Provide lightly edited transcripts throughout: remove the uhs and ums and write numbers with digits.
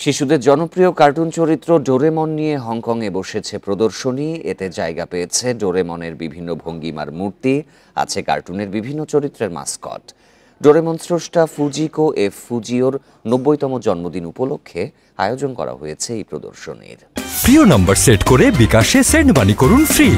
শিশুদের জনপ্রিয় কার্টুন চরিত্র ডোরেমন নিয়ে হংকংয়ে বসেছে প্রদর্শনী। এতে জায়গা পেয়েছে ডোরেমনের বিভিন্ন ভঙ্গিমার মূর্তি, আছে কার্টুনের বিভিন্ন চরিত্রের মাস্কট। ডোরেমন স্রষ্টা ফুজিকো এফ ফুজিওর ৯০তম জন্মদিন উপলক্ষে আয়োজন করা হয়েছে এই প্রদর্শনীর। প্রিয় নাম্বার সেট করে বিকাশে সেন্ড মানি করুন ফ্রি।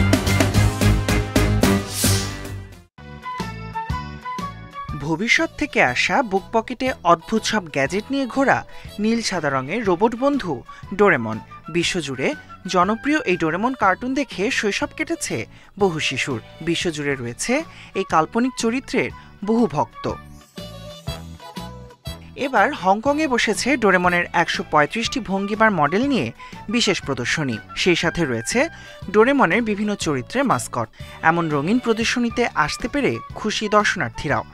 ভবিষ্যৎ থেকে আসা বুক পকেটে অদ্ভুত সব গ্যাজেট নিয়ে ঘোরা নীল সাদা রঙের রোবট বন্ধু ডোরেমন। বিশ্বজুড়ে জনপ্রিয় এই ডোরেমন কার্টুন দেখে শৈশব কেটেছে বহু শিশুর। বিশ্বজুড়ে রয়েছে এই কাল্পনিক চরিত্রের বহু ভক্ত। এবার হংকংয়ে বসেছে ডোরেমনের ১৩৫টি ভঙ্গিমার মডেল নিয়ে বিশেষ প্রদর্শনী। সেই সাথে রয়েছে ডোরেমনের বিভিন্ন চরিত্রের মাস্কট। এমন রঙিন প্রদর্শনীতে আসতে পেরে খুশি দর্শনার্থীরাও।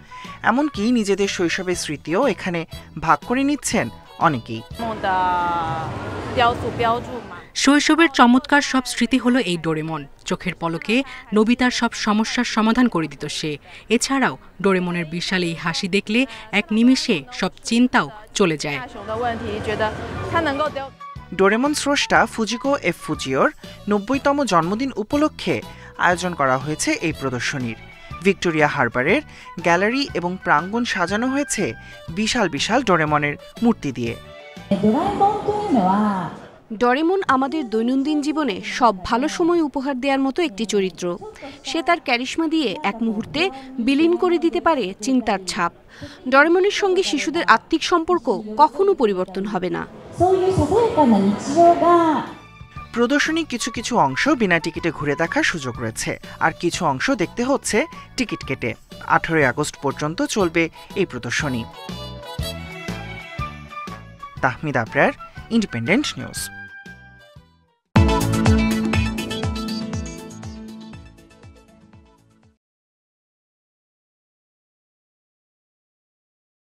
এমনকি নিজেদের শৈশবের স্মৃতিও এখানে ভাগ করে নিচ্ছেন অনেকেই। শৈশবের চমৎকার সব স্মৃতি হলো এই ডোরেমন। চোখের পলকে নোবিতার সব সমস্যার সমাধান করে দিত সে। এছাড়াও ডোরেমনের বিশাল এই হাসি দেখলে এক নিমেষে সব চিন্তাও চলে যায়। ডোরেমন স্রষ্টা ফুজিকো এফ ফুজিওর ৯০তম জন্মদিন উপলক্ষে আয়োজন করা হয়েছে এই প্রদর্শনীর। ভিক্টোরিয়া হারবারের গ্যালারি এবং প্রাঙ্গণ সাজানো হয়েছে বিশাল বিশাল ডোরেমনের মূর্তি দিয়ে। ডোরেমন আমাদের দৈনন্দিন জীবনে সব ভালো সময় উপহার দেওয়ার মতো একটি চরিত্র। সে তার ক্যারিশমা দিয়ে এক মুহূর্তে বিলীন করে দিতে পারে চিন্তার ছাপ। ডোরেমনের সঙ্গে শিশুদের আত্মিক সম্পর্ক কখনো পরিবর্তন হবে না। প্রদর্শনী কিছু কিছু অংশ বিনা টিকিটে ঘুরে দেখার সুযোগ রয়েছে, আর কিছু অংশ দেখতে হচ্ছে টিকিট কেটে। ১৮ আগস্ট পর্যন্ত চলবে এই প্রদর্শনী। Tahmid Abrar, independent news.